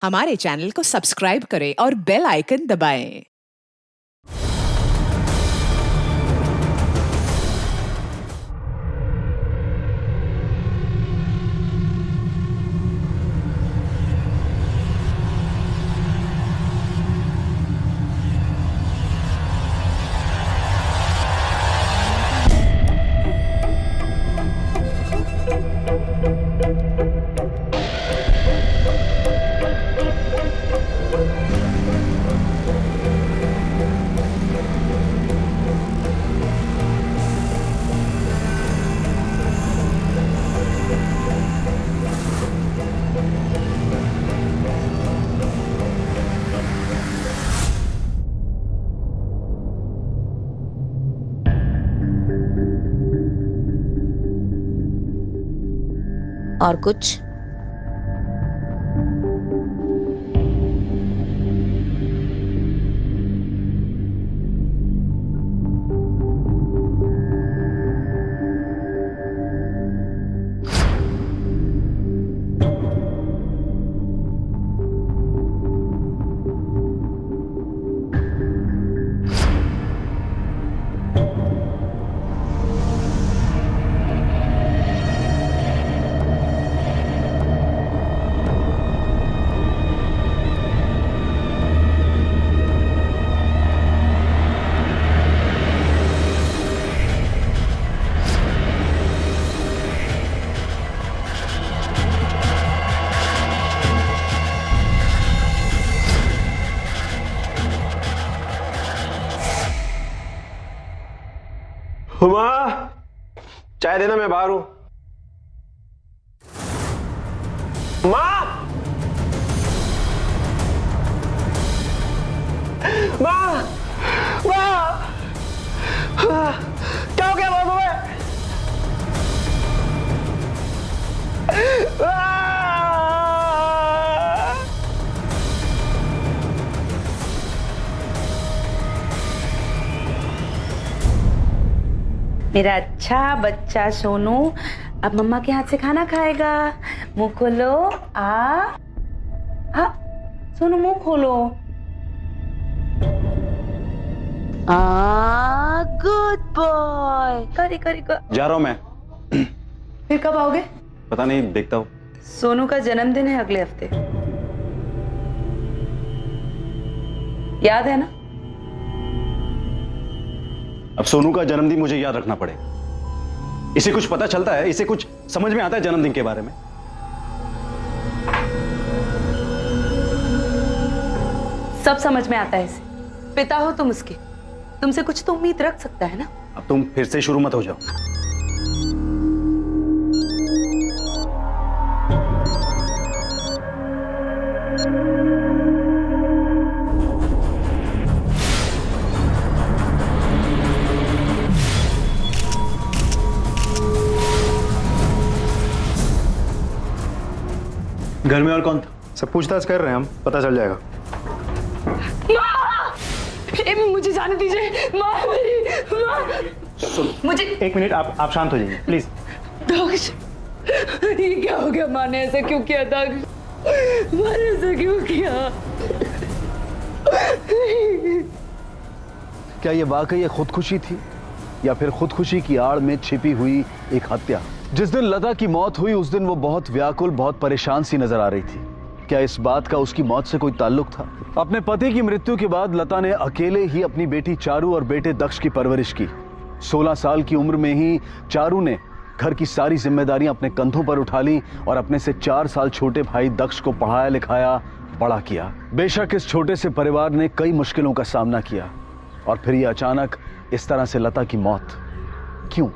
हमारे चैनल को सब्सक्राइब करें और बेल आइकन दबाएं। और कुछ? माँ, चाय देना, मैं बाहर हूं। माँ, माँ, माँ, क्या हो गया बाबू में? मेरा अच्छा बच्चा सोनू अब मम्मा के हाथ से खाना खाएगा। मुंह खोलो। सोनू मुंह खोलो। Good boy. करी करी कर। जा रहा हूं मैं। फिर कब आओगे? पता नहीं, देखता हूँ। सोनू का जन्मदिन है अगले हफ्ते, याद है ना? अब सोनू का जन्मदिन मुझे याद रखना पड़ेगा। इसे कुछ पता चलता है, इसे कुछ समझ में आता है जन्मदिन के बारे में? सब समझ में आता है इसे। पिता हो तुम उसके, तुमसे कुछ तो उम्मीद रख सकता है ना। अब तुम फिर से शुरू मत हो जाओ। घर में और कौन था? सब पूछताछ कर रहे हैं हम, पता चल जाएगा। मुझे जाने दीजिए। माँ मेरी, माँ। मुझे एक मिनट, आप शांत हो जाइए प्लीज। दक्ष, ये क्या हो गया? माँ ने ऐसा क्यों किया? दक्ष, माँ ने ऐसा क्यों किया? क्या ये वाकई खुदकुशी थी या फिर खुदकुशी की आड़ में छिपी हुई एक हत्या? जिस दिन लता की मौत हुई उस दिन वो बहुत व्याकुल, बहुत परेशान सी नजर आ रही थी। क्या इस बात का उसकी मौत से कोई ताल्लुक था? अपने पति की मृत्यु के बाद लता ने अकेले ही अपनी बेटी चारू और बेटे दक्ष की परवरिश की। 16 साल की उम्र में ही चारू ने घर की सारी जिम्मेदारियां अपने कंधों पर उठा ली और अपने से 4 साल छोटे भाई दक्ष को पढ़ाया लिखाया, बड़ा किया। बेशक इस छोटे से परिवार ने कई मुश्किलों का सामना किया और फिर ये अचानक इस तरह से लता की मौत क्यों?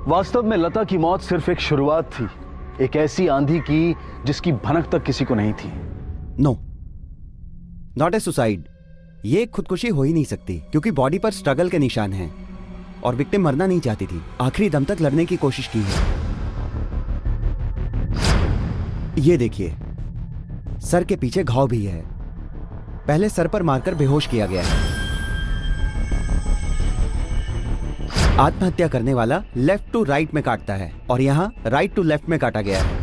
वास्तव में लता की मौत सिर्फ एक शुरुआत थी, एक ऐसी आंधी की जिसकी भनक तक किसी को नहीं थी। No, not a suicide. ये खुदकुशी हो ही नहीं सकती क्योंकि बॉडी पर स्ट्रगल के निशान हैं और विक्टिम मरना नहीं चाहती थी, आखिरी दम तक लड़ने की कोशिश की है। ये देखिए, सर के पीछे घाव भी है। पहले सर पर मारकर बेहोश किया गया है। आत्महत्या करने वाला लेफ्ट टू राइट में काटता है और यहाँ राइट टू लेफ्ट में काटा गया है।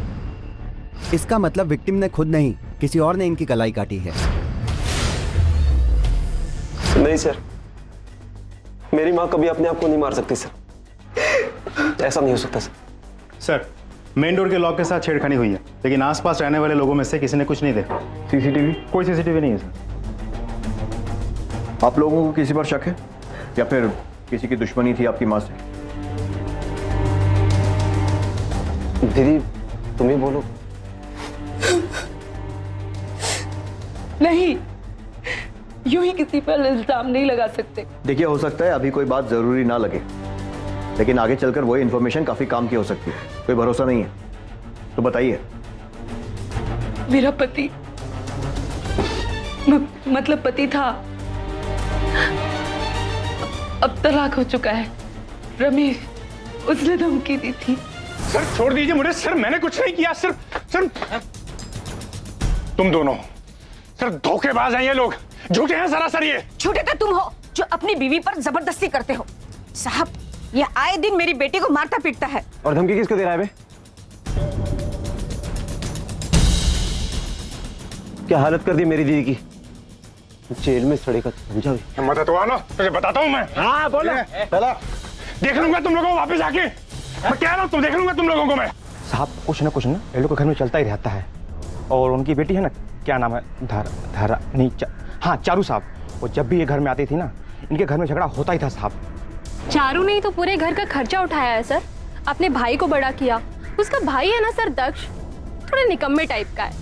इसका मतलब विक्टिम ने खुद नहीं किसी और ने इनकी कलाई काटी है। नहीं सर, मेरी माँ कभी अपने आप को नहीं मार सकती सर, ऐसा नहीं हो सकता सर। सर, मेन डोर के लॉक के साथ छेड़खानी हुई है, लेकिन आसपास रहने वाले लोगों में से किसी ने कुछ नहीं देखा। सीसीटीवी? कोई सीसीटीवी नहीं है सर। आप लोगों को किसी पर शक है या फिर किसी की दुश्मनी थी आपकी माँ से? दीदी तुम ही बोलो। नहीं, यूं ही किसी पर इल्जाम नहीं लगा सकते। देखिए, हो सकता है अभी कोई बात जरूरी ना लगे, लेकिन आगे चलकर वही इंफॉर्मेशन काफी काम की हो सकती है। कोई भरोसा नहीं है तो बताइए। मेरा पति मतलब पति था, अब तलाक हो चुका है। रमेश, उसने धमकी दी थी। सर छोड़ दीजिए मुझे सर, मैंने कुछ नहीं किया। सर तुम दोनों सर धोखेबाज हैं, ये लोग झूठे हैं सरासर। ये झूठे तो तुम हो जो अपनी बीवी पर जबरदस्ती करते हो। साहब, ये आए दिन मेरी बेटी को मारता पीटता है। और धमकी किसको दे रहा है बे? क्या हालत कर दी मेरी दीदी की, जेल में सड़ेगा समझा भी। हिम्मत है तो आना, तुझे बताता हूँ मैं। हाँ बोलो। चला देख लूंगा तुम लोगों को वापस आके, मैं कह रहा हूँ तुम देख लूंगा तुम लोगों को मैं। साहब कुछ ना ये लोग के घर में चलता ही रहता है। और उनकी बेटी है ना, क्या नाम है, धारा नहीं हाँ चारू साहब, वो जब भी ये घर में आती थी ना, इनके घर में झगड़ा होता ही था साहब। चारू ने तो पूरे घर का खर्चा उठाया है सर, अपने भाई को बड़ा किया। उसका भाई है ना सर दक्ष, थोड़ा निकम्मे टाइप का है।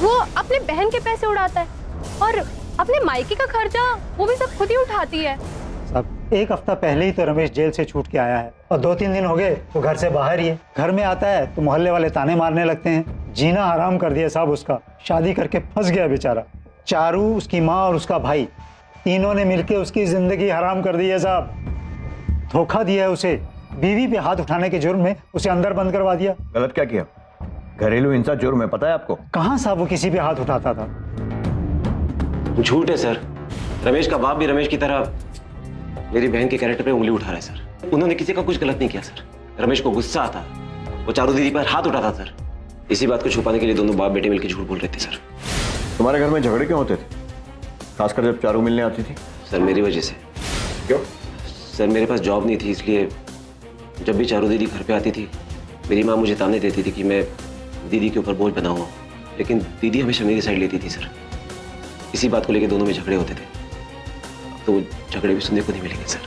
वो अपने बहन के पैसे उड़ाता है और अपने मायके का खर्चा वो भी सब खुद ही उठाती है। साहब, एक हफ्ता पहले ही तो रमेश जेल से छूट के आया है और 2-3 दिन हो गए तो घर से बाहर ही है। घर में आता है तो मोहल्ले वाले ताने मारने लगते हैं। जीना हराम कर दिया साहब उसका, शादी करके फंस गया बेचारा। चारू, उसकी माँ और उसका भाई, तीनों ने मिलकर उसकी जिंदगी हराम कर दी है साहब। धोखा दिया है उसे, बीवी पे हाथ उठाने के जुर्म में उसे अंदर बंद करवा दिया। गलत क्या किया? घरेलू हिंसा जुर्म है, पता है आपको? कहाँ साहब वो किसी पे हाथ उठाता था। झूठ है सर, रमेश का बाप भी रमेश की तरह मेरी बहन के कैरेक्टर पे उंगली उठा रहा है सर। उन्होंने किसी का कुछ गलत नहीं किया सर। रमेश को गुस्सा आता, वो चारू दीदी पर हाथ उठाता सर। इसी बात को छुपाने के लिए दोनों बाप बेटे मिलकर झूठ बोल रहे थे सर। तुम्हारे घर में झगड़े क्यों होते थे, खासकर जब चारू मिलने आती थी? सर मेरी वजह से। क्यों? सर मेरे पास जॉब नहीं थी, इसलिए जब भी चारू दीदी घर पे आती थी, मेरी माँ मुझे ताने देती थी कि मैं दीदी के ऊपर बोझ बना हुआ, लेकिन दीदी हमेशा मेरी साइड लेती थी सर। इसी बात को लेकर दोनों में झगड़े होते थे। अब तो वो झगड़े भी सुनने को नहीं मिलेंगे सर।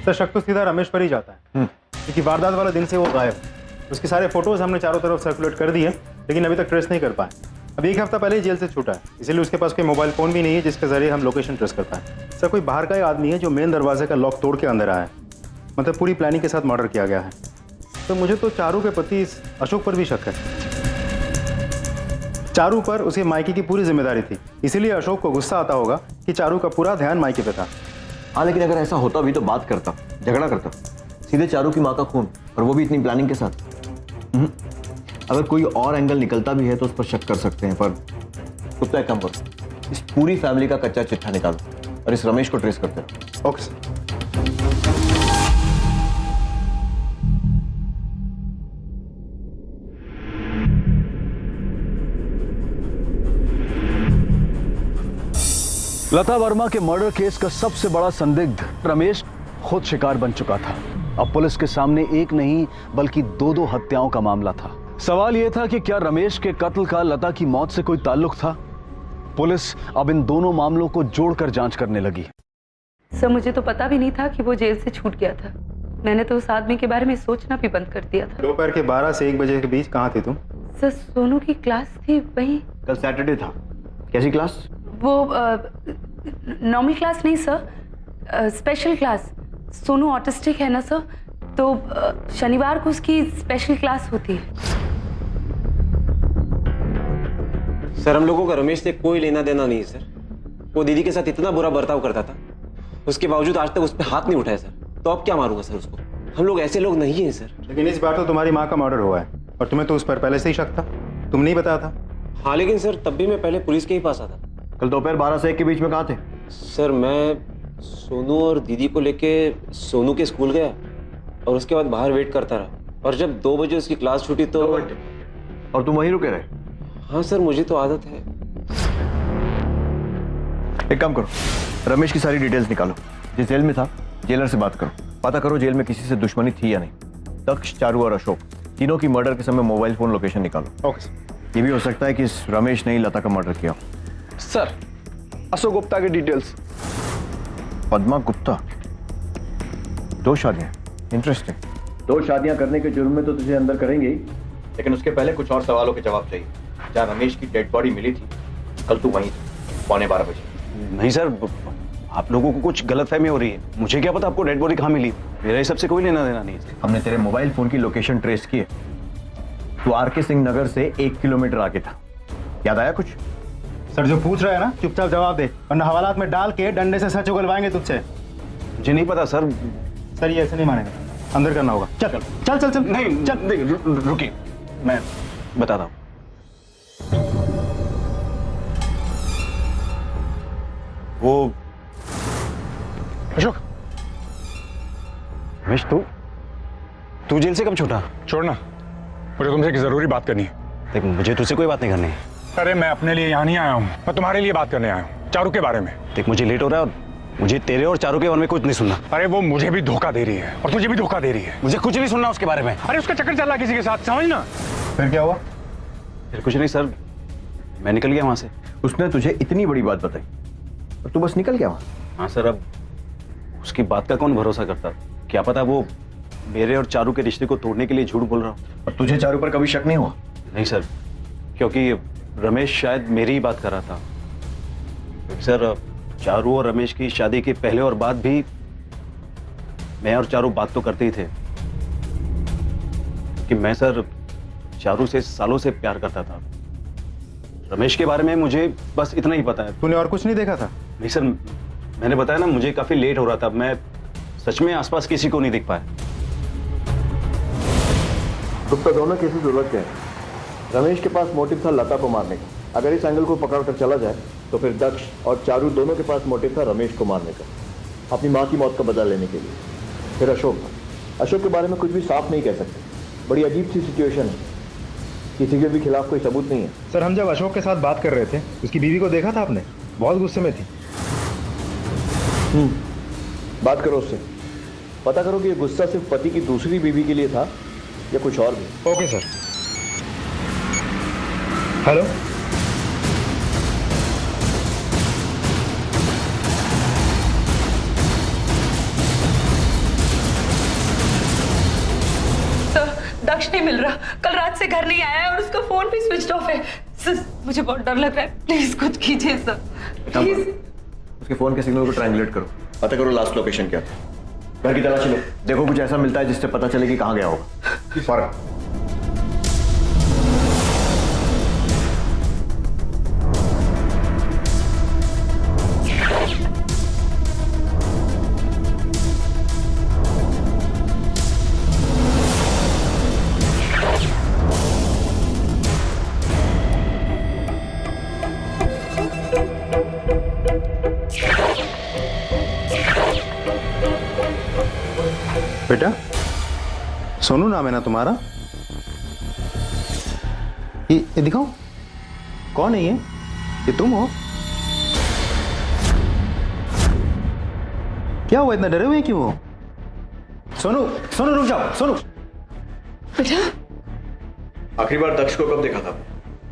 सर शक तो सीधा रमेश पर ही जाता है, क्योंकि वारदात वाला दिन से वो गायब। उसके सारे फोटोज हमने चारों तरफ सर्कुलेट कर दिए, लेकिन अभी तक ट्रेस नहीं कर पाए। अभी 1 हफ्ता पहले ही जेल से छूटा है, इसीलिए उसके पास कोई मोबाइल फोन भी नहीं है जिसके जरिए हम लोकेशन ट्रेस कर पाए। सर कोई बाहर का ही आदमी है जो मेन दरवाजे का लॉक तोड़ के अंदर आया है, मतलब पूरी प्लानिंग के साथ मर्डर किया गया है। तो मुझे तो चारू के पति अशोक पर भी शक है। चारू पर उसके मायके की पूरी जिम्मेदारी थी, इसीलिए अशोक को गुस्सा आता होगा कि चारू का पूरा ध्यान मायके पे था। हाँ, लेकिन अगर ऐसा होता भी तो बात करता, झगड़ा करता। सीधे चारू की माँ का खून, और वो भी इतनी प्लानिंग के साथ। अगर कोई और एंगल निकलता भी है तो उस पर शक कर सकते हैं, पर कुत्ता एक काम करो, इस पूरी फैमिली का कच्चा चिट्ठा निकालो और इस रमेश को ट्रेस करते रहो। Okay sir. लता वर्मा के मर्डर केस का सबसे बड़ा संदिग्ध रमेश खुद शिकार बन चुका था। अब पुलिस के सामने एक नहीं बल्कि 2 हत्याओं का मामला था। सवाल यह था कि क्या रमेश के कत्ल का लता की मौत से कोई ताल्लुक था? पुलिस अब इन दोनों मामलों को जोड़कर जांच करने लगी। सर मुझे तो पता भी नहीं था कि वो जेल से छूट गया था। मैंने तो उस आदमी के बारे में सोचना भी बंद कर दिया था। दोपहर के 12 से 1 बजे के बीच कहाँ थी तुम? सर सोनू की क्लास थी वहीं। कल सैटरडे था। कैसी क्लास? वो नॉर्मल क्लास नहीं sir, special class. Sonu autistic है ना सर, तो शनिवार को उसकी स्पेशल क्लास होती है। सर हम लोगों का रमेश से कोई लेना देना नहीं है सर। वो दीदी के साथ इतना बुरा बर्ताव करता था, उसके बावजूद आज तक उस पर हाथ नहीं उठाया सर। तो अब क्या मारूंगा सर उसको? हम लोग ऐसे लोग नहीं हैं सर। लेकिन इस बार तो तुम्हारी माँ का मर्डर हुआ है और तुम्हें तो उस पर पहले से ही शक था, तुम नहीं बताया था? हाँ लेकिन सर तब भी मैं पहले पुलिस के ही पास आता। कल दोपहर 12 से 1 के बीच में कहाँ थे? सर मैं सोनू और दीदी को लेके सोनू के स्कूल गया और उसके बाद बाहर वेट करता रहा, और जब 2 बजे उसकी क्लास छूटी तो। 2 घंटे? और तुम वहीं रुके रहे? हाँ सर, मुझे तो आदत है। एक काम करो, रमेश की सारी डिटेल्स निकालो। जिस जेल में था जेलर से बात करो, पता करो जेल में किसी से दुश्मनी थी या नहीं। दक्ष, चारू और अशोक तीनों की मर्डर के समय मोबाइल फोन लोकेशन निकालो। Okay sir. ये भी हो सकता है कि इस रमेश ने ही लता का मर्डर किया हो। सर, अशोक गुप्ता के डिटेल्स। पद्मा गुप्ता, 2 शादियां, इंटरेस्टिंग। 2 शादियां करने के जुर्म में तो तुझे अंदर करेंगे ही, लेकिन उसके पहले कुछ और सवालों के जवाब चाहिए। जहाँ रमेश की डेड बॉडी मिली थी कल तू वहीं था, 12:15 बजे। नहीं सर, आप लोगों को कुछ गलतफहमी हो रही है। मुझे क्या पता आपको डेड बॉडी कहाँ मिली। मेरा इस सब से कोई लेना देना नहीं है। हमने तेरे मोबाइल फोन की लोकेशन ट्रेस की है। तू आर.के. सिंह नगर से 1 किलोमीटर आगे था। याद आया कुछ? सर जो पूछ रहा है ना चुपचाप जवाब दे, वरना हवालात में डाल के डंडे से सच उगलवाएंगे तुझसे। मुझे नहीं पता सर। सर ये ऐसे नहीं मानेगा, अंदर करना होगा। चल चल चल चल। नहीं चल रुकिए, मैं बताता हूँ। वो अशोक, रमेश, तू जेल से कब छूटा? छोड़ना, मुझे तुमसे एक जरूरी बात करनी है। देख, मुझे तुझसे कोई बात नहीं करनी है। अरे मैं अपने लिए यहाँ नहीं आया हूँ, मैं तुम्हारे लिए बात करने आया हूँ, चारू के बारे में। देख, मुझे लेट हो रहा है और मुझे तेरे और चारू के बारे में कुछ नहीं सुनना। अरे वो मुझे भी धोखा दे रही है और तुझे भी धोखा दे रही है। मुझे कुछ नहीं सुनना उसके बारे में। अरे उसका चक्कर चल रहा है किसी के साथ, समझना। फिर क्या हुआ? फिर कुछ नहीं सर, मैं निकल गया वहां से। उसने तुझे इतनी बड़ी बात बताई और तू बस निकल गया वहां? हाँ सर, अब उसकी बात का कौन भरोसा करता? क्या पता वो मेरे और चारू के रिश्ते को तोड़ने के लिए झूठ बोल रहा हूँ। और तुझे चारू पर कभी शक नहीं हुआ? नहीं सर, क्योंकि रमेश शायद मेरी ही बात कर रहा था। सर, चारू और रमेश की शादी के पहले और बाद भी मैं और चारू बात तो करते ही थे कि मैं सर चारू से सालों से प्यार करता था। रमेश के बारे में मुझे बस इतना ही पता है। तूने और कुछ नहीं देखा था? नहीं सर, मैंने बताया ना, मुझे काफी लेट हो रहा था। मैं सच में आसपास किसी को नहीं देख पाया। गुप्ता, दोनों केसेस उलझ गए। रमेश के पास मोटिव था लता को मारने का। अगर इस एंगल को पकड़कर चला जाए तो फिर दक्ष और चारू दोनों के पास मोटिव था रमेश को मारने का, अपनी माँ की मौत का बदला लेने के लिए। फिर अशोक के बारे में कुछ भी साफ नहीं कह सकते। बड़ी अजीब सी सिचुएशन है, किसी के भी खिलाफ कोई सबूत नहीं है। सर हम जब अशोक के साथ बात कर रहे थे, उसकी बीवी को देखा था आपने? बहुत गुस्से में थी। बात करो उससे, पता करो कि ये गुस्सा सिर्फ पति की दूसरी बीवी के लिए था या कुछ और भी। Okay sir. हेलो, दक्ष नहीं मिल रहा, कल रात से घर नहीं आया है और उसका फोन भी स्विच ऑफ है। सर मुझे बहुत डर लग रहा है, प्लीज कुछ कीजिए सर, प्लीज। उसके फोन के सिग्नल को ट्रायंगुलेट करो, पता करो लास्ट लोकेशन क्या था। घर की तलाशी लो, देखो कुछ ऐसा मिलता है जिससे पता चले कि कहाँ गया होगा। फौरन। बेटा, सोनू नाम है ना तुम्हारा? ये दिखाओ, कौन है ये तुम हो? क्या हुआ, इतना डरे हुए क्यों हो? सोनू, सोनू रुक जाओ, सोनू। बेटा, आखिरी बार दक्ष को कब देखा था?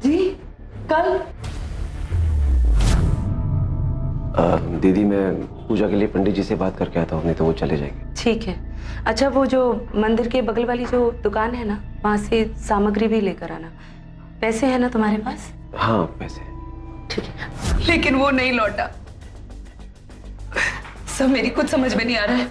जी कल। दीदी, मैं पूजा के लिए पंडित जी से बात करके आता हूँ, नहीं तो वो चले जाएंगे। ठीक है। अच्छा, वो जो मंदिर के बगल वाली जो दुकान है ना, वहां से सामग्री भी लेकर आना। पैसे है ना तुम्हारे पास? हाँ पैसे। ठीक है, लेकिन वो नहीं लौटा। सब मेरी कुछ समझ में नहीं आ रहा है।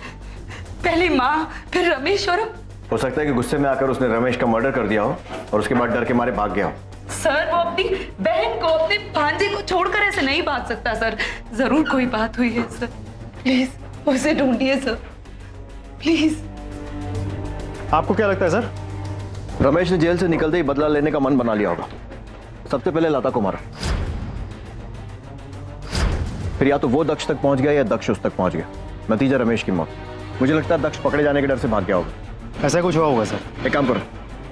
पहले माँ, फिर रमेश और अब। हो सकता है कि गुस्से में आकर उसने रमेश का मर्डर कर दिया हो और उसके बाद डर के मारे भाग गया हो। सर वो अपनी बहन को, अपने भांजे को छोड़कर ऐसे नहीं भाग सकता सर। जरूर कोई बात हुई है सर, प्लीज उसे ढूंढिए सर, प्लीज। आपको क्या लगता है सर? रमेश ने जेल से निकलते ही बदला लेने का मन बना लिया होगा। सबसे पहले लता को मारा, फिर या तो वो दक्ष तक पहुंच गया या दक्ष उस तक पहुंच गया। नतीजा रमेश की मौत। मुझे लगता है दक्ष पकड़े जाने के डर से भाग गया होगा। ऐसा कुछ हुआ होगा सर। एक काम करो,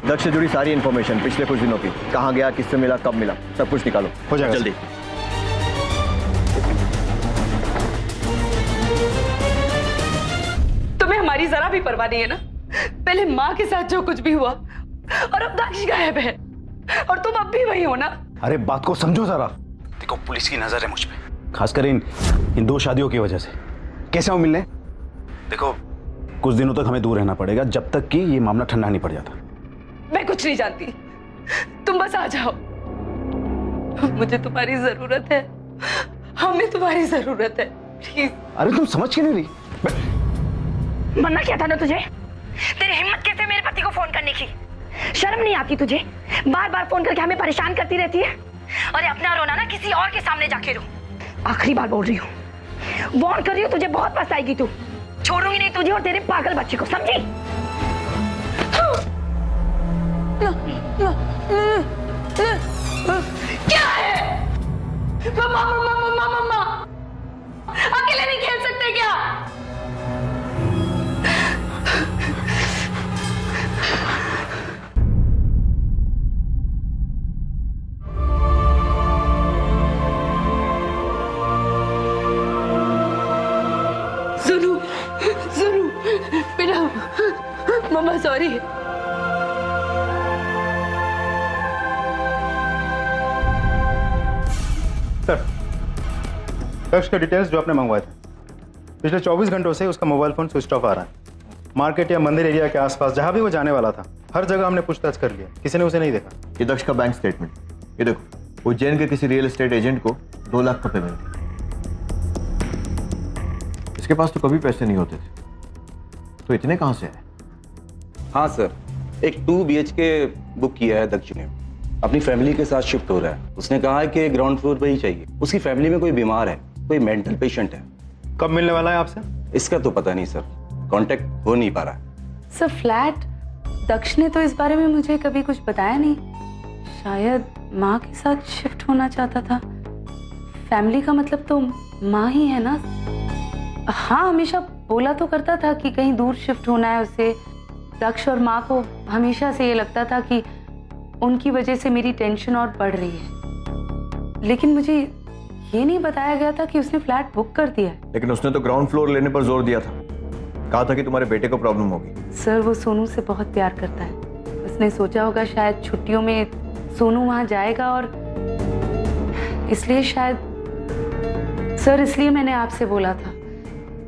दक्ष से जुड़ी सारी इन्फॉर्मेशन पिछले कुछ दिनों की, कहाँ गया, किससे मिला, कब मिला, सब कुछ निकालो। हो जाएगा जल्दी। तुम्हें हमारी जरा भी परवाह नहीं है ना? पहले माँ के साथ जो कुछ भी हुआ और अब दक्ष गायब है और तुम अब भी वही हो ना? अरे बात को समझो जरा। देखो पुलिस की नजर है मुझ पे, खासकर इन 2 शादियों की वजह से। कैसे हम मिलने? देखो कुछ दिनों तक हमें दूर रहना पड़ेगा, जब तक कि ये मामला ठंडा नहीं पड़ जाता। मैं कुछ नहीं जानती, तुम बस आ जाओ। मुझे तुम्हारी जरूरत है, हमें तुम्हारी जरूरत है, प्लीज। अरे तुम समझ क्यों नहीं रही? मरना क्या था ना तुझे? तेरी हिम्मत कैसे मेरे पति को फोन करने की? शर्म नहीं आती तुझे? बार बार फोन करके हमें परेशान करती रहती है। अरे अपना रोना ना किसी और के सामने जाके रो। आखिरी बार बोल रही हूँ, वार्न कर रही हूँ, तुझे बहुत पछताएगी तू। छोड़ूंगी नहीं तुझे और तेरे पागल बच्चे को, समझी? क्या है? मम्मा, अकेले नहीं खेल सकते क्या? सुनो बेटा, मम्मा सॉरी। सर, दक्ष के डिटेल्स जो आपने मंगवाए थे, पिछले 24 घंटों से उसका मोबाइल फोन स्विच ऑफ आ रहा है। मार्केट या मंदिर एरिया के आसपास जहां भी वो जाने वाला था, हर जगह हमने पूछताछ कर लिया, किसी ने उसे नहीं देखा। ये दक्ष का बैंक स्टेटमेंट, ये देखो, उज्जैन के किसी रियल एस्टेट एजेंट को 2 लाख का पेमेंट थी। इसके पास तो कभी पैसे नहीं होते थे, तो इतने कहां से आए? हाँ सर, एक 2 BHK बुक किया है दक्ष ने, अपनी फैमिली के साथ शिफ्ट हो रहा है। उसने कहा है कि ग्राउंड फ्लोर पे ही चाहिए। उसकी फैमिली में कोई बीमार है, कोई मेंटल पेशेंट है। कब मिलने वाला है आपसे? इसका तो पता नहीं सर, कांटेक्ट हो नहीं पा रहा है। सर फ्लैट, दक्ष ने तो इस बारे में मुझे कभी कुछ बताया नहीं। शायद माँ के साथ शिफ्ट होना चाहता था। फैमिली का मतलब तो माँ ही है ना? हाँ, हमेशा बोला तो करता था कि कहीं दूर शिफ्ट होना है उसे। दक्ष और माँ को हमेशा से ये लगता था कि उनकी वजह से मेरी टेंशन और बढ़ रही है, लेकिन मुझे ये नहीं बताया गया था कि उसने फ्लैट बुक कर दिया है। लेकिन उसने तो ग्राउंड फ्लोर लेने पर जोर दिया था, कहा था कि तुम्हारे बेटे को प्रॉब्लम होगी। सर वो सोनू से बहुत प्यार करता है। उसने सोचा होगा शायद छुट्टियों में सोनू वहां जाएगा और इसलिए शायद। सर इसलिए मैंने आपसे बोला था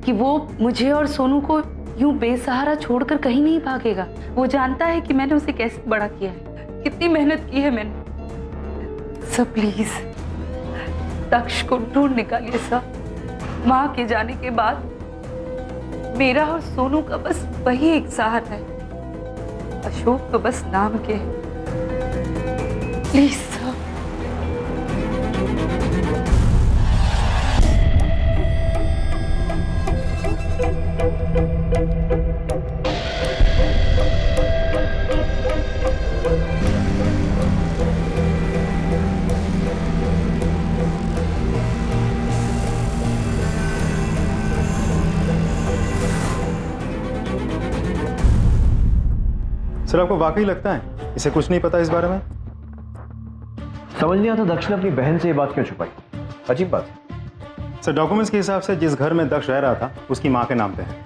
कि वो मुझे और सोनू को यूं बेसहारा छोड़कर कहीं नहीं भागेगा। वो जानता है कि मैंने उसे कैसे बड़ा किया है, कितनी मेहनत की है मैंने। सर प्लीज दक्ष को ढूंढ निकालिए सर। माँ के जाने के बाद मेरा और सोनू का बस वही एक साथ है, अशोक तो बस नाम के है। Please sir. सर आपको वाकई लगता है इसे कुछ नहीं पता इस बारे में? समझ नहीं आता दक्ष ने अपनी बहन से ये बात क्यों छुपाई, अजीब बात है। सर डॉक्यूमेंट्स के हिसाब से जिस घर में दक्ष रह रहा था उसकी माँ के नाम पे है,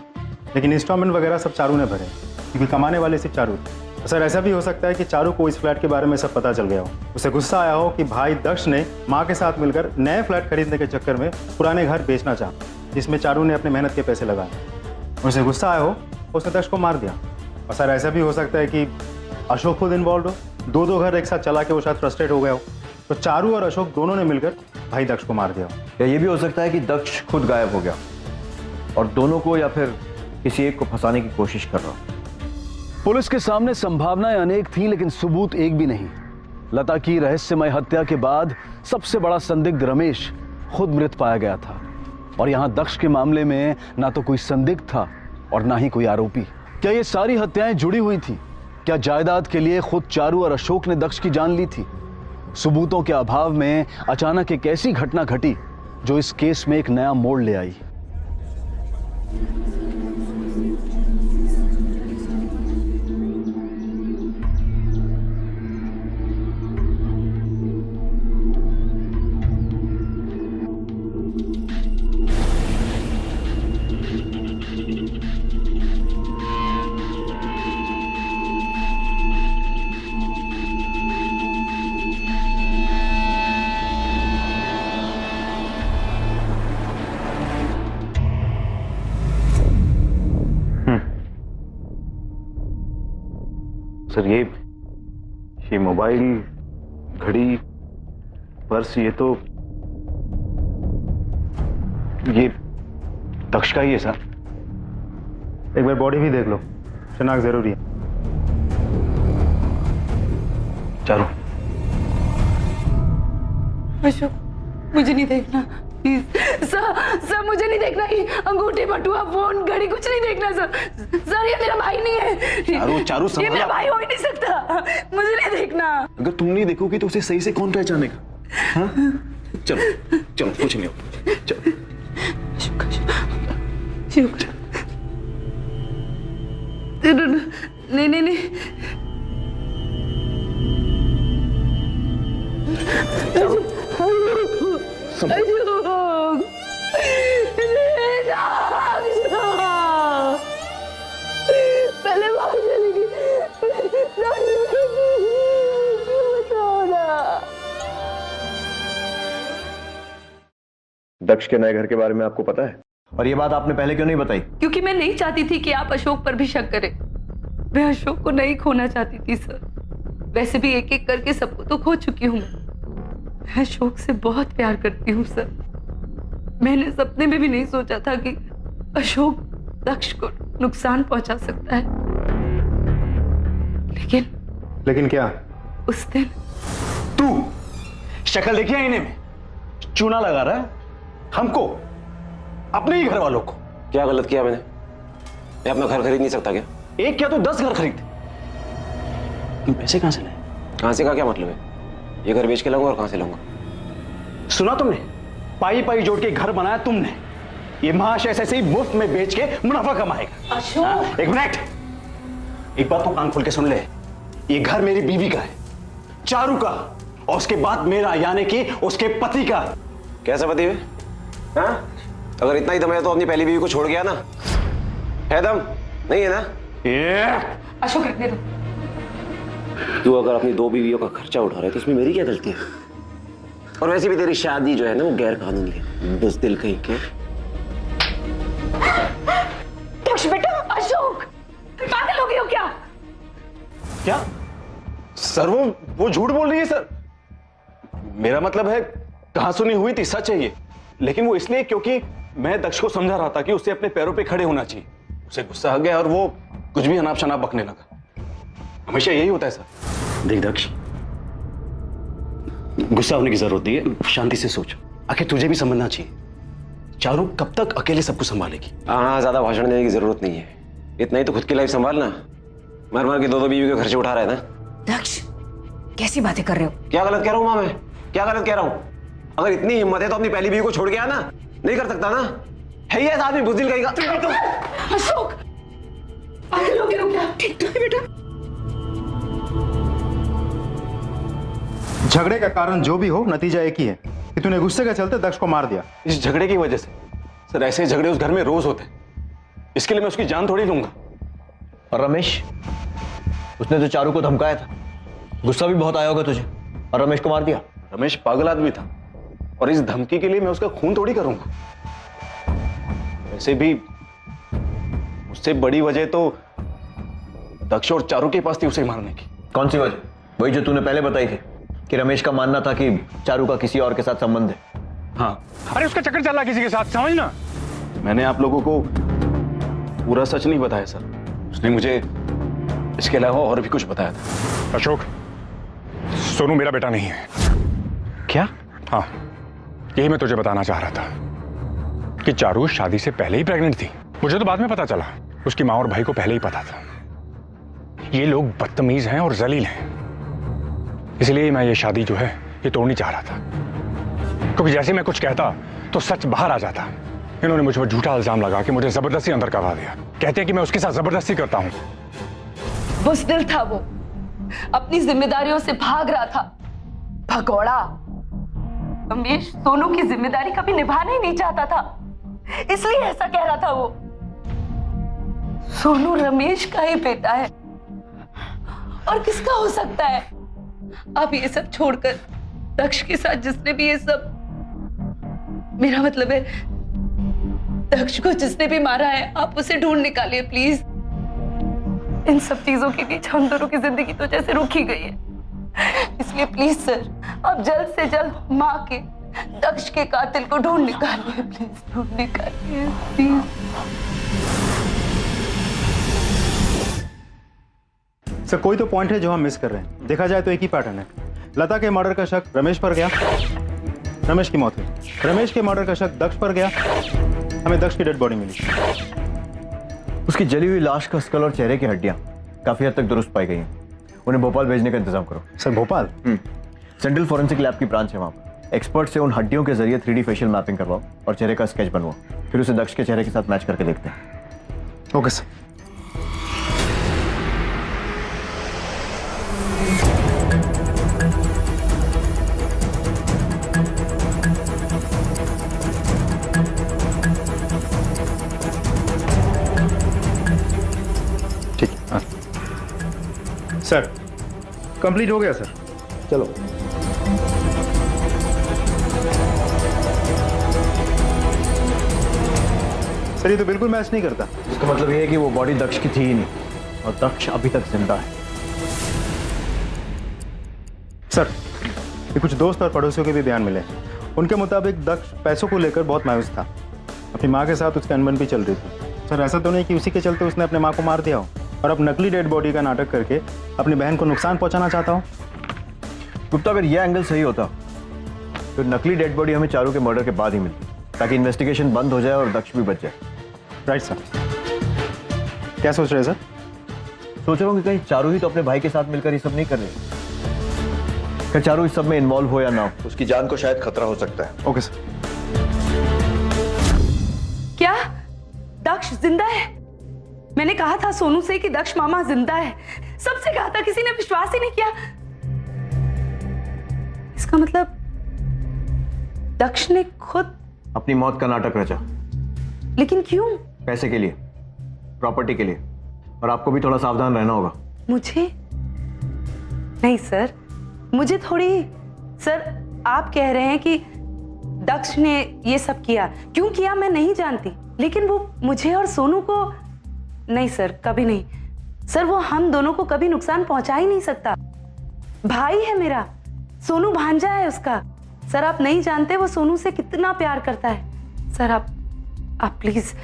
लेकिन इंस्टॉलमेंट वगैरह सब चारू ने भरे, क्योंकि कमाने वाले सिर्फ चारू थे। सर ऐसा भी हो सकता है कि चारू को इस फ्लैट के बारे में सब पता चल गया हो, उसे गुस्सा आया हो कि भाई दक्ष ने माँ के साथ मिलकर नए फ्लैट खरीदने के चक्कर में पुराने घर बेचना चाहा, जिसमें चारू ने अपने मेहनत के पैसे लगाए। उसे गुस्सा आया हो, उसने दक्ष को मार दिया। और सर ऐसा भी हो सकता है कि अशोक खुद इन्वॉल्व हो, 2 घर एक साथ चला के वो शायद फ्रस्ट्रेट हो गया हो, तो चारू और अशोक दोनों ने मिलकर भाई दक्ष को मार दिया हो। या ये भी हो सकता है कि दक्ष खुद गायब हो गया और दोनों को या फिर किसी एक को फंसाने की कोशिश कर रहा हो। पुलिस के सामने संभावनाएं अनेक थीं, लेकिन सबूत एक भी नहीं। लता की रहस्यमय हत्या के बाद सबसे बड़ा संदिग्ध रमेश खुद मृत पाया गया था, और यहां दक्ष के मामले में ना तो कोई संदिग्ध था और ना ही कोई आरोपी। क्या ये सारी हत्याएं जुड़ी हुई थी? क्या जायदाद के लिए खुद चारू और अशोक ने दक्ष की जान ली थी? सबूतों के अभाव में अचानक एक ऐसी घटना घटी जो इस केस में एक नया मोड़ ले आई। सर ये मोबाइल, घड़ी, पर्स, ये तो ये दक्ष का ही है सर। एक बार बॉडी भी देख लो, शनाख्त जरूरी है। चारू, अशोक, मुझे नहीं देखना प्लीज सर, मुझे नहीं देखना। ये अंगूठी, बटुआ, फोन, घड़ी कुछ नहीं देखना सर, ये मेरा भाई नहीं है। चारू ये मेरा भाई हो ही नहीं सकता, मुझे नहीं देखना। अगर तुम नहीं देखोगी तो उसे सही से कौन पहचानेगा? हाँ? चलो चलो, कुछ नहीं होगा, चलो। नहीं पहले बाहर चलेगी। दक्ष के नए घर के बारे में आपको पता है? और ये बात आपने पहले क्यों नहीं बताई? क्योंकि मैं नहीं चाहती थी कि आप अशोक पर भी शक करें। मैं अशोक को नहीं खोना चाहती थी सर। वैसे भी एक एक करके सबको तो खो चुकी हूँ। मैं अशोक से बहुत प्यार करती हूँ सर। मैंने सपने में भी नहीं सोचा था कि अशोक दक्ष को नुकसान पहुंचा सकता है। लेकिन क्या? उस दिन तू शक्ल देखी आईने में, चूना लगा रहा है हमको, अपने ही घर वालों को। क्या गलत किया मैंने? मैं अपना घर खरीद नहीं सकता क्या? एक क्या तो 10 घर खरीद। तुम पैसे कहां से लाए? कहां से का क्या मतलब है? ये घर बेच के लाऊंगा और कहां से लाऊंगा? सुना तुमने? पाई पाई जोड़ के घर बनाया तुमने। ये महाशय ऐसे ही मुफ्त में बेच के मुनाफा कमाएगा। अशोक, एक मिनट, एक बात तो कान खोल के सुन ले। ये घर मेरी बीवी का है, चारू का, और उसके बाद मेरा, यानी कि उसके पति का। कैसा पति है? हाँ? अगर इतना ही दम है तो अपनी पहली बीवी को छोड़ गया ना? है दम? नहीं है ना? अशोक रखने दो। तू अगर अपनी 2 बीवियों का खर्चा उठा रहा है तो इसमें मेरी क्या गलती है? और वैसे भी तेरी शादी जो है ना वो गैर कानूनी है, बुज़दिल कहीं के। दक्ष बेटा, अशोक, पागल हो गए हो क्या? क्या सर? वो झूठ बोल रही है सर। मेरा मतलब है कहां सुनी हुई थी, सच है ये। लेकिन वो इसलिए क्योंकि मैं दक्ष को समझा रहा था कि उसे अपने पैरों पे खड़े होना चाहिए। उसे गुस्सा आ गया और वो कुछ भी अनाप शनाप बकने लगा। हमेशा यही होता है सर। देख दक्ष, गुस्सा होने की जरूरत नहीं है, शांति से सोच। आखिर तुझे भी समझना चाहिए, चारू कब तक अकेले सब कुछ संभालेगी? हाँ, ज्यादा भाषण देने की जरूरत नहीं है। इतना ही तो खुद की लाइफ संभालना। मर मर के 2 बीवी के खर्चे उठा रहा है ना। दक्ष, कैसी बातें कर रहे हो? क्या गलत कह रहा हूँ माँ मैं? क्या गलत कह रहा हूँ? अगर इतनी हिम्मत है तो अपनी पहली बीवी को छोड़ गया ना? नहीं कर सकता ना? है ये आदमी बुज़दिल कहेगा। अशोक, पागल हो गए हो क्या? ठीक तो है बेटा। झगड़े का कारण जो भी हो, नतीजा एक ही है कि तूने गुस्से के चलते दक्ष को मार दिया। इस झगड़े की वजह से सर, ऐसे झगड़े उस घर में रोज होते हैं। इसके लिए मैं उसकी जान थोड़ी लूंगा। और रमेश, उसने तो चारू को धमकाया था, गुस्सा भी बहुत आया होगा तुझे, और रमेश को मार दिया। रमेश पागल आदमी था और इस धमकी के लिए मैं उसका खून थोड़ी करूंगा। वैसे भी उससे बड़ी वजह तो दक्ष और चारू के पास थी उसे मारने की। कौन सी वजह? वही जो तूने पहले बताई थी कि रमेश का मानना था कि चारू का किसी और के साथ संबंध है। हाँ, अरे उसका चक्कर चल रहा किसी के साथ, समझना। मैंने आप लोगों को पूरा सच नहीं बताया सर। उसने मुझे इसके अलावा और भी कुछ बताया था। अशोक, सोनू मेरा बेटा नहीं है। क्या? हाँ, यही मैं तुझे बताना चाह रहा था कि चारू शादी से पहले ही प्रेग्नेंट थी। मुझे तो बाद में पता चला, उसकी माँ और भाई को पहले ही पता था। ये लोग बदतमीज हैं और जलील हैं, इसलिए मैं ये शादी जो है ये तोड़नी चाह रहा था। क्योंकि जैसे मैं कुछ कहता तो सच बाहर आ जाता। इन्होंने मुझ पर झूठा इल्जाम लगा के मुझे जबरदस्ती अंदर करवा दिया। कहते हैं कि मैं उसके साथ जबरदस्ती करता हूँ। बुज़दिल था वो, अपनी जिम्मेदारियों से भाग रहा था, भगोड़ा। रमेश सोनू की जिम्मेदारी कभी निभाना ही नहीं चाहता था, इसलिए ऐसा कह रहा था वो। सोनू रमेश का ही बेटा है, और किसका हो सकता है? आप ये सब छोड़कर दक्ष के साथ जिसने भी ये सब, मेरा मतलब है दक्ष को जिसने भी मारा है, आप उसे ढूंढ निकालिए प्लीज। इन सब चीजों के बीच हम दोनों की जिंदगी तो जैसे रुक ही गई है। इसलिए प्लीज सर, आप जल्द से जल्द माँ के दक्ष के कातिल को ढूंढ निकालिए, प्लीज ढूंढ निकालिए प्लीज। सर कोई तो पॉइंट है जो हम मिस कर रहे हैं। देखा जाए तो एक ही पैटर्न है। लता के मर्डर का शक रमेश पर गया, रमेश की मौत हुई। रमेश के मर्डर का शक दक्ष पर गया, हमें दक्ष की डेड बॉडी मिली। उसकी जली हुई लाश का स्कल और चेहरे की हड्डियां काफी हद तक दुरुस्त पाई गई हैं। उन्हें भोपाल भेजने का इंतजाम करो। Sir Bhopal? Central forensic lab की ब्रांच है वहां पर। एक्सपर्ट से उन हड्डियों के जरिए 3D फेशियल मैपिंग करवाओ और चेहरे का स्केच बनवाओ, फिर उसे दक्ष के चेहरे के साथ मैच करके देखते हैं। Okay sir. सर कंप्लीट हो गया सर। चलो। सर ये तो बिल्कुल मैच नहीं करता। इसका मतलब ये है कि वो बॉडी दक्ष की थी ही नहीं और दक्ष अभी तक जिंदा है। सर ये कुछ दोस्त और पड़ोसियों के भी बयान मिले। उनके मुताबिक दक्ष पैसों को लेकर बहुत मायूस था। अपनी माँ के साथ उसकी अनबन भी चल रही थी। सर ऐसा तो नहीं कि उसी के चलते उसने अपने माँ को मार दिया हो और अब नकली डेड बॉडी का नाटक करके अपनी बहन को नुकसान पहुंचाना चाहता हो। गुप्ता अगर यह एंगल सही होता तो नकली डेड बॉडी हमें चारू के मर्डर के बाद ही मिलती, ताकि इन्वेस्टिगेशन बंद हो जाए और दक्ष भी बच जाए। Right sir. क्या सोच रहे हैं सर? सोच रहा हूँ कि कहीं चारू ही तो अपने भाई के साथ मिलकर ये सब नहीं कर रही। क्या चारू इस सब में इन्वॉल्व हो या ना हो, उसकी जान को शायद खतरा हो सकता है। Okay sir. क्या दक्ष जिंदा है? मैंने कहा था सोनू से कि दक्ष मामा जिंदा है। सबसे कहा था, किसी ने विश्वास ही नहीं किया। इसका मतलब दक्ष ने खुद अपनी मौत का नाटक रचा। लेकिन क्यों? पैसे के लिए, प्रॉपर्टी के लिए। और आपको भी थोड़ा सावधान रहना होगा। मुझे? नहीं सर, मुझे थोड़ी। सर आप कह रहे हैं कि दक्ष ने ये सब किया। क्यों किया मैं नहीं जानती, लेकिन वो मुझे और सोनू को नहीं सर, कभी नहीं सर। वो हम दोनों को कभी नुकसान पहुंचा ही नहीं सकता। भाई है मेरा, सोनू भांजा है उसका। सर आप नहीं जानते वो सोनू से कितना प्यार करता है। सर आप प्लीज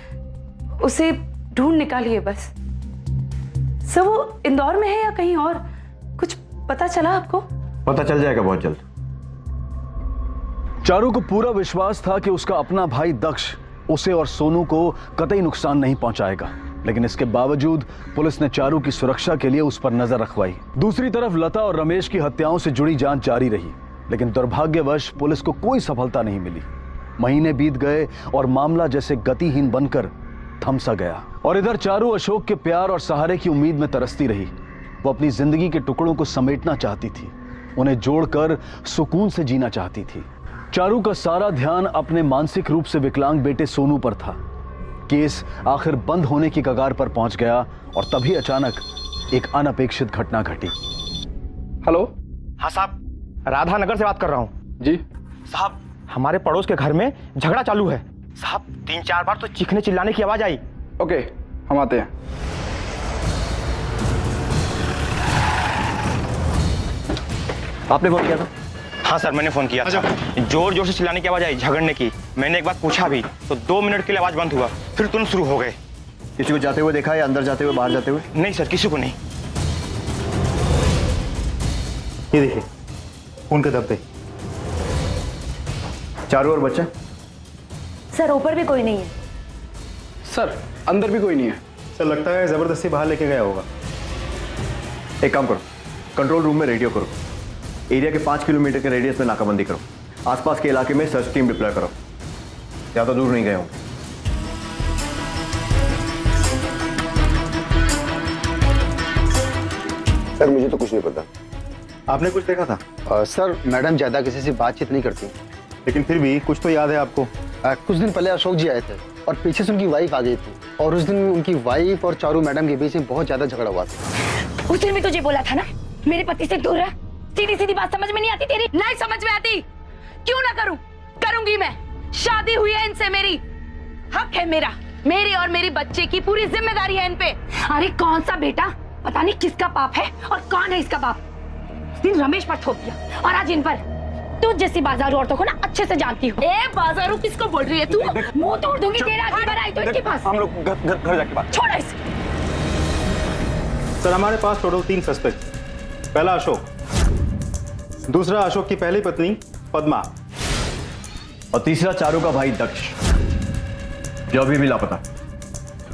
उसे ढूंढ निकालिए बस। सर वो इंदौर में है या कहीं और? कुछ पता चला आपको? पता चल जाएगा बहुत जल्द। चारू को पूरा विश्वास था कि उसका अपना भाई दक्ष उसे और सोनू को कतई नुकसान नहीं पहुंचाएगा, लेकिन इसके बावजूद पुलिस ने चारू की सुरक्षा के लिए उस पर नजर रखवाई। दूसरी तरफ लता और रमेश की हत्याओं से जुड़ी जांच जारी रही, लेकिन दुर्भाग्यवश पुलिस को कोई सफलता नहीं मिली। महीने बीत गए और मामला जैसे गतिहीन बनकर थम सा गया। और इधर चारू अशोक के प्यार और सहारे की उम्मीद में तरसती रही। वो अपनी जिंदगी के टुकड़ों को समेटना चाहती थी, उन्हें जोड़कर सुकून से जीना चाहती थी। चारू का सारा ध्यान अपने मानसिक रूप से विकलांग बेटे सोनू पर था। केस आखिर बंद होने की कगार पर पहुंच गया और तभी अचानक एक अनपेक्षित घटना घटी। हेलो। हाँ साहब, राधा नगर से बात कर रहा हूँ। जी साहब, हमारे पड़ोस के घर में झगड़ा चालू है साहब। 3-4 बार तो चीखने चिल्लाने की आवाज आई। ओके, हम आते हैं। आपने फोन किया था? हाँ सर, मैंने फोन किया था। जोर जोर से चिल्लाने की आवाज आई, झगड़ने की। मैंने एक बार पूछा भी तो 2 मिनट के लिए आवाज बंद हुआ, फिर तुरंत शुरू हो गए। किसी को जाते हुए देखा या अंदर जाते हुए, बाहर जाते हुए? नहीं सर, किसी को नहीं। ये देखिए खून के धब्बे। चारू और बच्चा? सर ऊपर भी कोई नहीं है। सर अंदर भी कोई नहीं है। सर लगता है जबरदस्ती बाहर लेके गया होगा। एक काम करो, कंट्रोल रूम में रेडियो करो। एरिया के 5 किलोमीटर के रेडियस में नाकाबंदी करो। आसपास के इलाके में सर्च टीम डिप्लॉय करो। ज्यादा दूर नहीं गए होंगे। सर मुझे तो कुछ नहीं पता। आपने कुछ देखा था? सर मैडम ज्यादा किसी से बातचीत नहीं करती, लेकिन फिर भी कुछ तो याद है आपको? कुछ दिन पहले अशोक जी आए थे और पीछे से उनकी वाइफ आ गई थी और उस दिन उनकी वाइफ और चारू मैडम के बीच में बहुत ज्यादा झगड़ा हुआ था। उस दिन भी तुझे बोला था ना मेरे पति से दूर रह। सीधी सीधी बात समझ में नहीं आती तेरी? नहीं समझ में आती? क्यों ना करूं? करूंगी मैं। शादी हुई है इनसे, मेरी हक है मेरा। मेरी और मेरी बच्चे की पूरी जिम्मेदारी है इन पे। अरे कौन सा बेटा पता नहीं किसका पाप है और कौन है इसका बाप। उस दिन रमेश पर थोप दिया और आज इन पर। तू जैसी बाजारू औरतों को ना अच्छे से जानती हो। ए बाजारू किसको बोल रही है तू? मुंह तोड़ दूंगी तेरा अगली बार आई तो इसके पास। हम लोग घर जाके बात। छोड़ इसे। सर हमारे पास टोटल 3 सस्पेक्ट। पहला अशोक, दूसरा अशोक की पहली पत्नी पद्मा, और तीसरा चारू का भाई दक्ष, जो अभी भी लापता।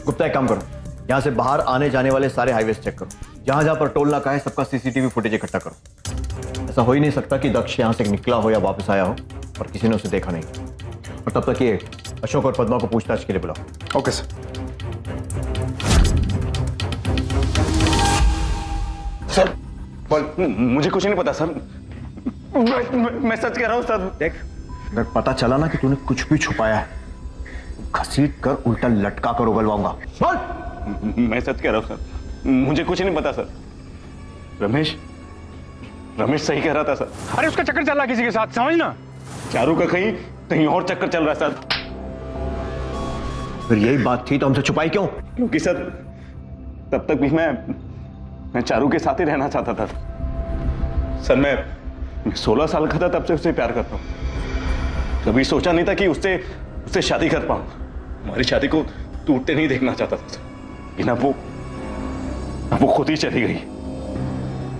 गुप्ता एक काम करो, यहां से बाहर आने जाने वाले सारे हाईवेज चेक करो। जहां जहां पर टोल नाका है सबका सीसीटीवी फुटेज इकट्ठा करो। ऐसा हो ही नहीं सकता कि दक्ष यहां से निकला हो या वापस आया हो और किसी ने उसे देखा नहीं। और तब तक ये अशोक और पद्मा को पूछताछ के लिए बुलाओ। Okay sir. सर मुझे कुछ नहीं पता सर। मैं सच कह रहा हूं सर। देख, अगर पता चला ना कि तूने कुछ भी छुपाया है, घसीट कर उल्टा लटका कर उगलवाऊंगा। मैं सच कह रहा हूं सर, मुझे कुछ नहीं पता सर। रमेश सही कह रहा था सर। अरे उसका चक्कर चल रहा किसी के साथ, समझना। चारू का कहीं और चक्कर चल रहा है सर। फिर यही बात थी तो हमसे छुपाई क्यों? क्योंकि सर तब तक भी मैं चारू के साथ ही रहना चाहता था सर। मैं 16 साल का था तब से उससे प्यार करता हूं। कभी सोचा नहीं था कि उससे शादी कर पाऊं। हमारी शादी को टूटते नहीं देखना चाहता था सर। लेकिन अब वो खुद ही चली गई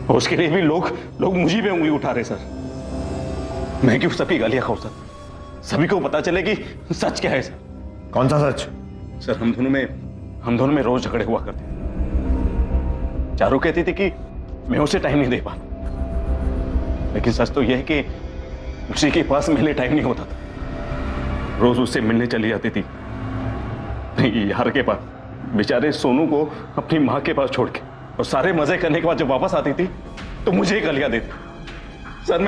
और उसके लिए भी लोग मुझे पे उंगली उठा रहे सर। मैं क्यों सबकी गालियां खाऊं सर? सभी को पता चले कि सच क्या है सर। कौन सा सच? सर हम दोनों में रोज झगड़े हुआ करते। चारू कहती थी कि मैं उसे टाइम नहीं दे पाता, लेकिन सच तो यह है कि उसी के पास मेरे टाइम नहीं होता था। रोज उससे मिलने चली जाती थी यार के पास, बेचारे सोनू को अपनी माँ के पास छोड़ के, और सारे मजे करने के बाद जब वापस आती थी तो मुझे ही गालियां देती। सर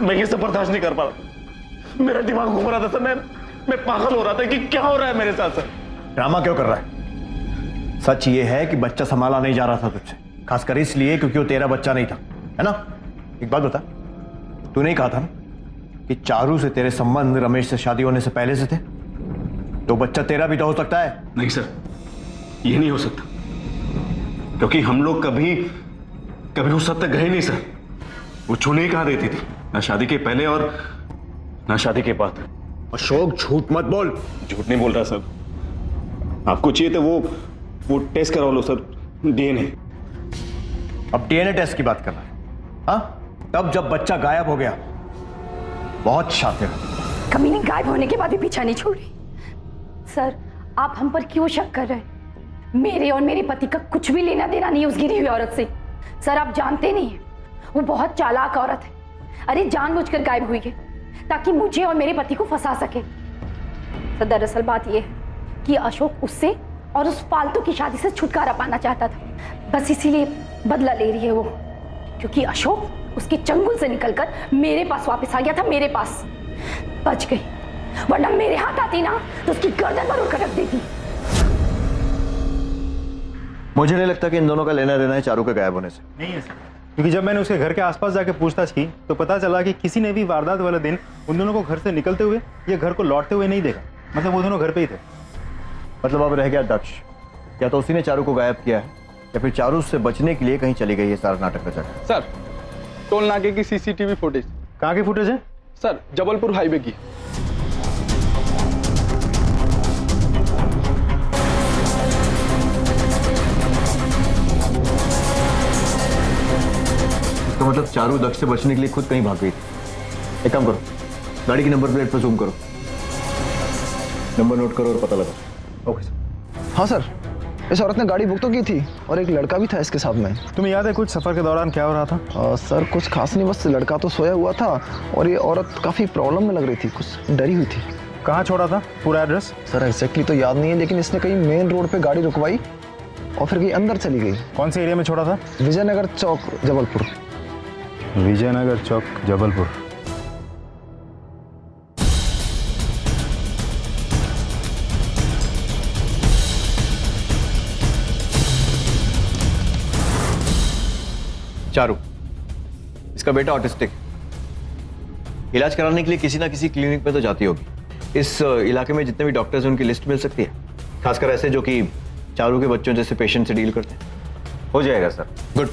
मैं ये सब बर्दाश्त नहीं कर पा रहा। मेरा दिमाग घूम रहा था सर। मैं पागल हो रहा था कि क्या हो रहा है मेरे साथ सर। ड्रामा क्यों कर रहा है? सच ये है कि बच्चा संभाला नहीं जा रहा था तुझसे, खासकर इसलिए क्योंकि वो तेरा बच्चा नहीं था, है ना? एक बात बता, तूने ही कहा था ना कि चारू से तेरे संबंध रमेश से शादी होने से पहले से थे, तो बच्चा तेरा भी तो हो सकता है। नहीं सर, ये नहीं हो सकता, क्योंकि हम लोग कभी उस हद तक गए नहीं सर। वो छूने ही कहा देती थी, ना शादी के पहले और ना शादी के बाद। अशोक झूठ मत बोल। झूठ नहीं बोल रहा सर। आपको चाहिए तो वो टेस्ट करवा लो सर, डीएनए। अब डीएनए टेस्ट की बात कर रहा है? हाँ, तब जब बच्चा गायब हो गया। बहुत शातिर। कमीनी गायब होने के बाद भी पीछा नहीं छोड़ी। सर आप हम पर क्यों शक कर रहे हैं? मेरे और मेरे पति का कुछ भी लेना देना नहीं है उस गिरी हुई औरत से। सर आप जानते नहीं हैं, वो बहुत चालाक औरत है। अरे जानबूझकर गायब हुई है ताकि मुझे और मेरे पति को फंसा सके। सर दरअसल बात यह है कि अशोक उससे और उस फालतू की शादी से छुटकारा पाना चाहता था। बस इसीलिए बदला ले रही है वो, क्योंकि अशोक उसके चंगुल से निकलकर मेरे पास वापस आ गया था। मेरे पास बच गई, वरना मेरे हाथ आती ना तो उसकी गर्दन पर उड़कर रख देती। मुझे नहीं लगता कि इन दोनों का लेना देना है चारू के गायब होने से। नहीं है सर, क्योंकि जब मैंने उसके घर के आसपास जाके पूछताछ की तो पता चला कि किसी ने भी वारदात वाले दिन उन दोनों को घर से निकलते हुए या घर को लौटते हुए नहीं देखा। मतलब वो दोनों घर पे ही थे। मतलब अब रह गया दक्ष। या तो उसी ने चारू को गायब किया है या फिर चारू से बचने के लिए कहीं चली गई है सारा नाटक रचा। सर टोल नाके की सीसीटीवी फुटेज। कहाँ की फुटेज है? सर जबलपुर हाईवे की। तो मतलब चारू दक्ष से बचने के लिए खुद कहीं भाग गई थी। एक काम करो, गाड़ी की नंबर प्लेट पर जूम करो, नंबर नोट करो और पता लगा। Okay sir. हाँ सर, इस औरत ने गाड़ी बुक तो की थी और एक लड़का भी था इसके साथ में। तुम्हें याद है कुछ सफर के दौरान क्या हो रहा था? सर कुछ खास नहीं, बस लड़का तो सोया हुआ था और ये औरत काफी प्रॉब्लम में लग रही थी, कुछ डरी हुई थी। कहाँ छोड़ा था? पूरा एड्रेस? सर एग्जैक्टली तो याद नहीं है, लेकिन इसने कहीं मेन रोड पे गाड़ी रुकवाई और फिर कहीं अंदर चली गई। कौन से एरिया में छोड़ा था? विजयनगर चौक जबलपुर। विजयनगर चौक जबलपुर। चारू, इसका बेटा ऑटिस्टिक, इलाज कराने के लिए किसी ना किसी क्लिनिक में तो जाती होगी। इस इलाके में जितने भी डॉक्टर्स हैं उनकी लिस्ट मिल सकती है, खासकर ऐसे जो कि चारू के बच्चों जैसे पेशेंट से डील करते हैं। हो जाएगा सर। गुड।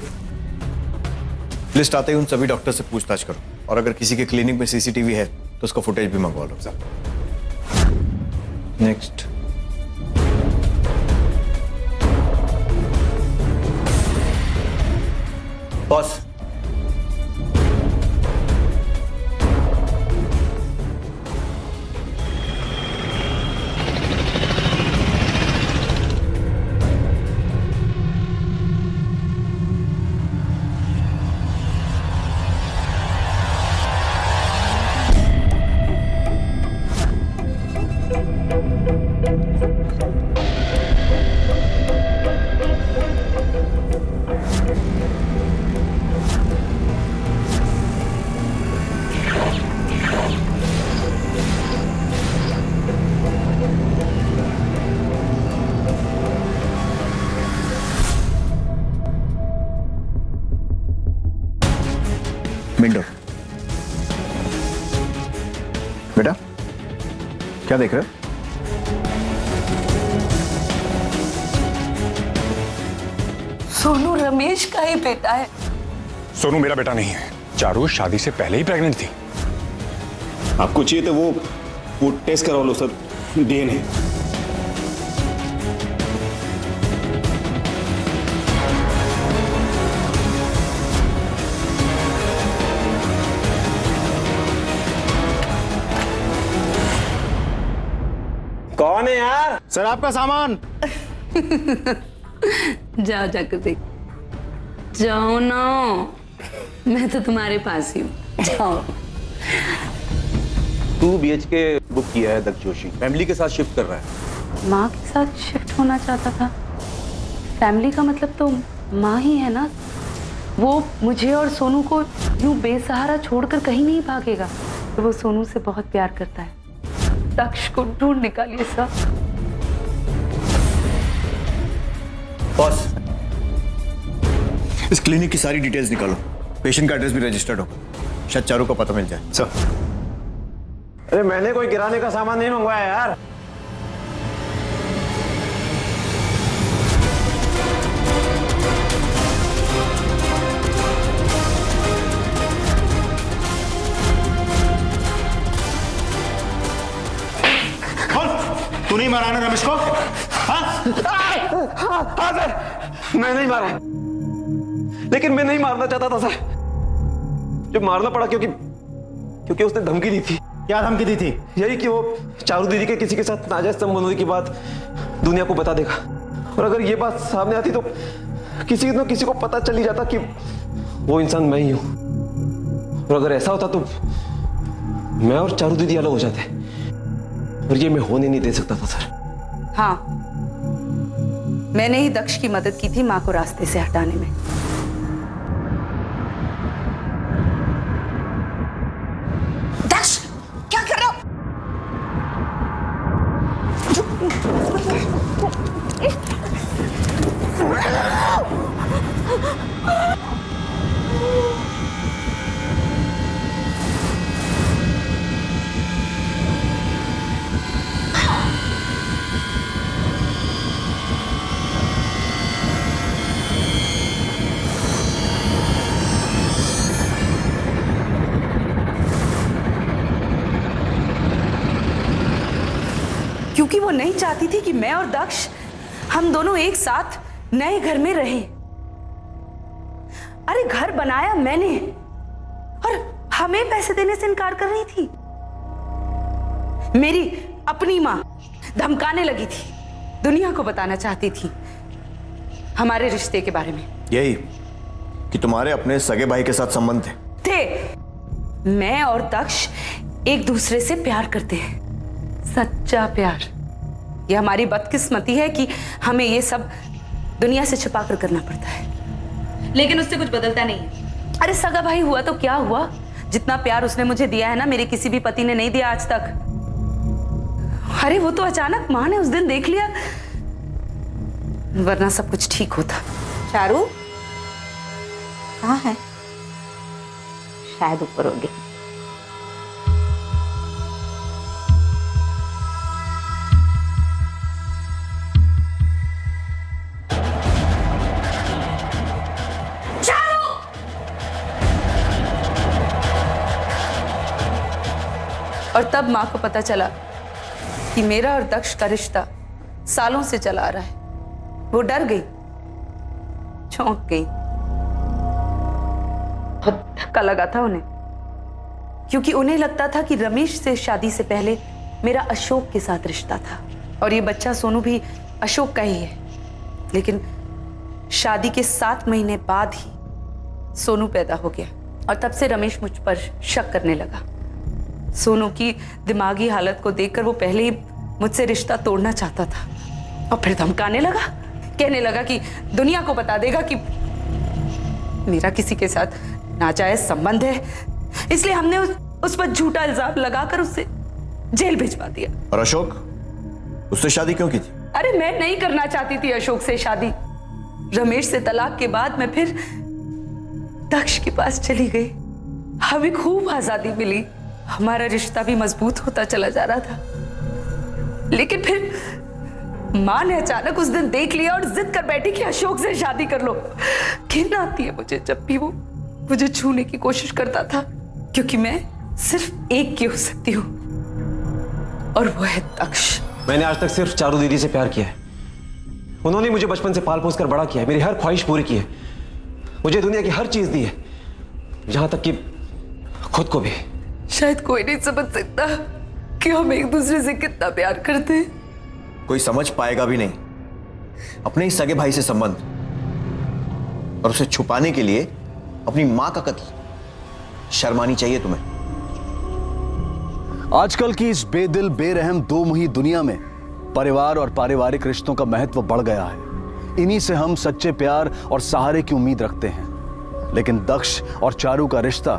लिस्ट आते ही उन सभी डॉक्टर से पूछताछ करो, और अगर किसी के क्लिनिक में सीसीटीवी है तो उसका फुटेज भी मंगवा लो। नेक्स्ट। बॉस, मिंडो, बेटा क्या देख रहे हो? सोनू रमेश का ही बेटा है। सोनू मेरा बेटा नहीं है। चारू शादी से पहले ही प्रेग्नेंट थी। आपको चाहिए तो वो टेस्ट करवा लो सर, डीएनए। कौन है यार? सर आपका सामान। जाओ जाकर देख, जाओ ना, मैं तो तुम्हारे पास ही हूँ, जाओ। 2 BHK बुक किया है दक्ष जोशी, फैमिली के साथ शिफ्ट कर रहा है। माँ के साथ शिफ्ट होना चाहता था? फैमिली का मतलब तो माँ ही है ना। वो मुझे और सोनू को यूं बेसहारा छोड़कर कहीं नहीं भागेगा। तो वो सोनू से बहुत प्यार करता है। दक्ष को ढूंढ निकालिए सर। बॉस, इस क्लिनिक की सारी डिटेल्स निकालो, पेशेंट का एड्रेस भी रजिस्टर्ड होगा, शायद चारू का पता मिल जाए। सर। अरे मैंने कोई किराने का सामान नहीं मंगवाया यार। तू नहीं मारा ना रमेश को? हाँ सर, मैं नहीं मारा, लेकिन मैं नहीं मारना चाहता था सर। जो मारना पड़ा क्योंकि उसने धमकी दी थी। क्या धमकी दी थी? यही कि वो चारू दीदी के किसी के साथ नाजायज संबंध होने की बात दुनिया को बता देगा, और अगर ये बात सामने आती तो किसी न किसी को पता चल ही जाता कि वो इंसान मैं ही हूं। और अगर ऐसा होता तो मैं और चारू दीदी अलग हो जाते, और ये मैं होने नहीं दे सकता था सर। हाँ, मैंने ही दक्ष की मदद की थी माँ को रास्ते से हटाने में। दक्ष, क्या कर रहे हो? क्योंकि वो नहीं चाहती थी कि मैं और दक्ष हम दोनों एक साथ नए घर में रहें। अरे घर बनाया मैंने, और हमें पैसे देने से इनकार कर रही थी। मेरी अपनी माँ धमकाने लगी थी, दुनिया को बताना चाहती थी हमारे रिश्ते के बारे में। यही कि तुम्हारे अपने सगे भाई के साथ संबंध थे। मैं और दक्ष एक दूसरे से प्यार करते हैं, सच्चा प्यार। ये हमारी बदकिस्मती है कि हमें ये सब दुनिया से छिपा कर करना पड़ता है, लेकिन उससे कुछ बदलता नहीं है। अरे सगा भाई हुआ तो क्या हुआ, जितना प्यार उसने मुझे दिया है ना, मेरे किसी भी पति ने नहीं दिया आज तक। अरे वो तो अचानक माँ ने उस दिन देख लिया, वरना सब कुछ ठीक होता। चारू कहाँ है? शायद ऊपर होगी। और तब माँ को पता चला कि मेरा और दक्ष का रिश्ता सालों से चला आ रहा है, वो डर गई, चौंक गई। बहुत धक्का लगा था उन्हें, क्योंकि उन्हें लगता था कि रमेश से शादी से पहले मेरा अशोक के साथ रिश्ता था और ये बच्चा सोनू भी अशोक का ही है। लेकिन शादी के 7 महीने बाद ही सोनू पैदा हो गया और तब से रमेश मुझ पर शक करने लगा। सोनू की दिमागी हालत को देखकर वो पहले ही मुझसे रिश्ता तोड़ना चाहता था और फिर धमकाने लगा, कहने लगा कि दुनिया को बता देगा कि मेरा किसी के साथ नाजायज संबंध है, इसलिए हमने उस पर झूठा इल्जाम लगाकर उसे जेल भिजवा दिया। और अशोक, उससे शादी क्यों की थी? अरे मैं नहीं करना चाहती थी अशोक से शादी। रमेश से तलाक के बाद मैं फिर दक्ष के पास चली गई। हमें खूब आजादी मिली, हमारा रिश्ता भी मजबूत होता चला जा रहा था। लेकिन फिर माँ ने अचानक उस दिन देख लिया और जिद कर बैठी कि अशोक से शादी कर लो। घिन आती है मुझे जब भी वो मुझे छूने की कोशिश करता था, क्योंकि मैं सिर्फ एक की हो सकती हूँ और वो है दक्ष। मैंने आज तक सिर्फ चारू दीदी से प्यार किया है। उन्होंने मुझे बचपन से पाल पोस कर बड़ा किया है, मेरी हर ख्वाहिश पूरी की है, मुझे दुनिया की हर चीज दी है, यहां तक कि खुद को भी। शायद कोई नहीं समझ सकता कि हम एक दूसरे से कितना प्यार करते हैं। कोई समझ पाएगा भी नहीं। अपने ही सगे भाई से संबंध और उसे छुपाने के लिए अपनी मां का कत्ल। शर्म आनी चाहिए तुम्हें। आजकल की इस बेदिल बेरहम दो मुही दुनिया में परिवार और पारिवारिक रिश्तों का महत्व बढ़ गया है। इन्हीं से हम सच्चे प्यार और सहारे की उम्मीद रखते हैं। लेकिन दक्ष और चारू का रिश्ता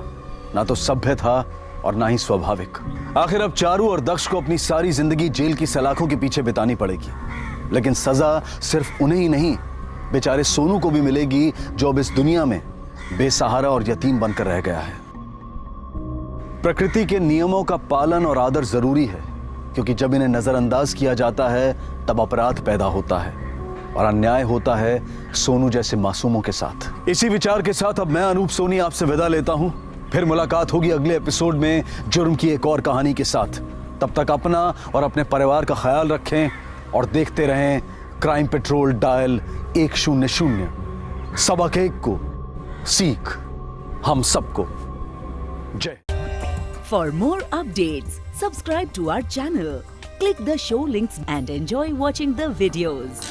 ना तो सभ्य था और ना ही स्वाभाविक। आखिर अब चारू और दक्ष को अपनी सारी जिंदगी जेल की सलाखों के पीछे बितानी पड़ेगी। लेकिन सजा सिर्फ उन्हें ही नहीं, बेचारे सोनू को भी मिलेगी, जो अब इस दुनिया में बेसहारा और यतीम बनकर रह गया है। प्रकृति के नियमों का पालन और आदर जरूरी है, क्योंकि जब इन्हें नजरअंदाज किया जाता है तब अपराध पैदा होता है और अन्याय होता है सोनू जैसे मासूमों के साथ। इसी विचार के साथ अब मैं अनूप सोनी आपसे विदा लेता हूं। फिर मुलाकात होगी अगले एपिसोड में जुर्म की एक और कहानी के साथ। तब तक अपना और अपने परिवार का ख्याल रखें और देखते रहें क्राइम पेट्रोल डायल 100। सबक एक को सीख हम सबको। जय। For more updates, subscribe to our channel, click the show links and enjoy watching the videos.